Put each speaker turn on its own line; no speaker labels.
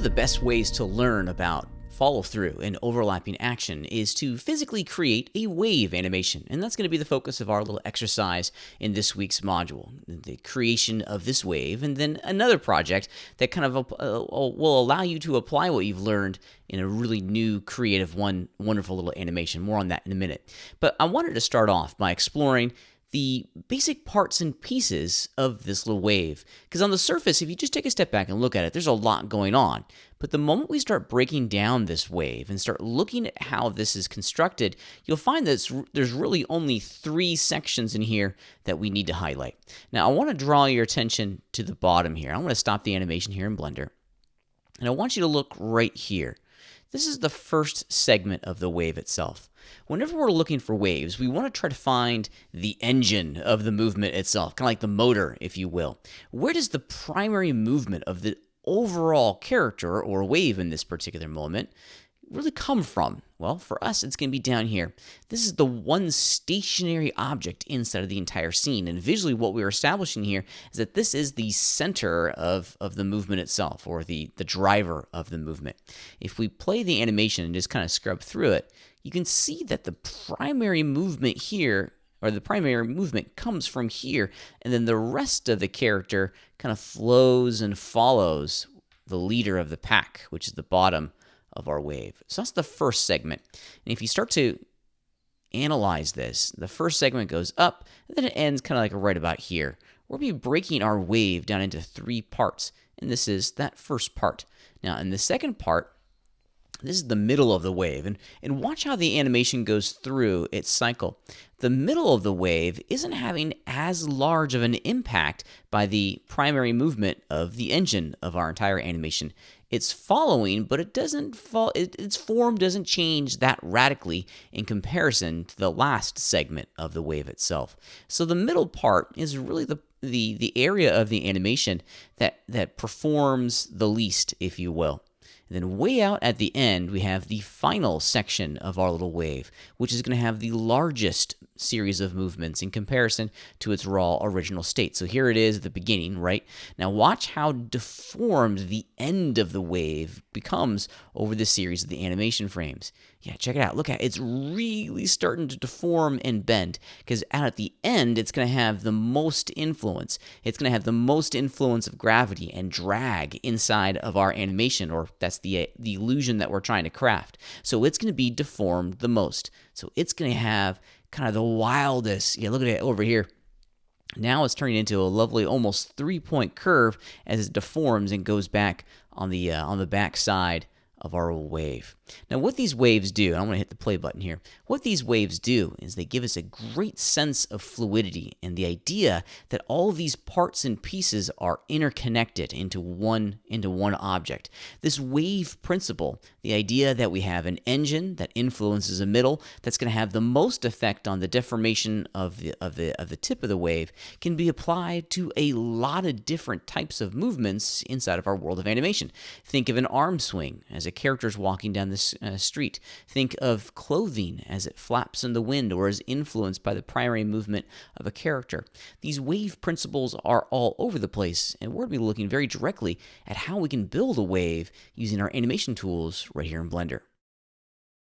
One of the best ways to learn about follow through and overlapping action is to physically create a wave animation, and that's going to be the focus of our little exercise in this week's module, the creation of this wave, and then another project that kind of will allow you to apply what you've learned in a really new, creative, wonderful little animation. More on that in a minute. But I wanted to start off by exploring the basic parts and pieces of this little wave. Because on the surface, if you just take a step back and look at it, there's a lot going on. But the moment we start breaking down this wave and start looking at how this is constructed, you'll find that there's really only 3 sections in here that we need to highlight. Now, I want to draw your attention to the bottom here. I want to stop the animation here in Blender. And I want you to look right here. This is the first segment of the wave itself. Whenever we're looking for waves, we want to try to find the engine of the movement itself, kind of like the motor, if you will. Where does the primary movement of the overall character, or wave in this particular moment, really come from? Well, for us, it's going to be down here. This is the one stationary object inside of the entire scene. And visually, what we're establishing here is that this is the center of the movement itself, or the driver of the movement. If we play the animation and just kind of scrub through it, you can see that the primary movement here, or the primary movement comes from here, and then the rest of the character kind of flows and follows the leader of the pack, which is the bottom of our wave. So that's the first segment. And if you start to analyze this, the first segment goes up, and then it ends kind of like right about here. We'll be breaking our wave down into 3 parts, and this is that first part. Now, in the second part, this is the middle of the wave, and watch how the animation goes through its cycle. The middle of the wave isn't having as large of an impact by the primary movement of the engine of our entire animation. It's following, but it doesn't its form doesn't change that radically in comparison to the last segment of the wave itself. So the middle part is really the area of the animation that performs the least, if you will. And then way out at the end, we have the final section of our little wave, which is going to have the largest series of movements in comparison to its raw original state. So here it is at the beginning, right? Now watch how deformed the end of the wave becomes over the series of the animation frames. Yeah, check it out. Look at it. It's really starting to deform and bend, because out at the end, it's going to have the most influence. It's going to have the most influence of gravity and drag inside of our animation, or that's the illusion that we're trying to craft. So it's going to be deformed the most. So it's going to have kind of the wildest, look at it over here. Now it's turning into a lovely almost 3-point curve as it deforms and goes back on the back side of our wave. Now what these waves do, and I'm going to hit the play button here, what these waves do is they give us a great sense of fluidity and the idea that all of these parts and pieces are interconnected into one object. This wave principle, the idea that we have an engine that influences a middle that's going to have the most effect on the deformation of the tip of the wave, can be applied to a lot of different types of movements inside of our world of animation. Think of an arm swing as a character's walking down this street. Think of clothing as it flaps in the wind or is influenced by the primary movement of a character. These wave principles are all over the place, and we're going to be looking very directly at how we can build a wave using our animation tools right here in Blender.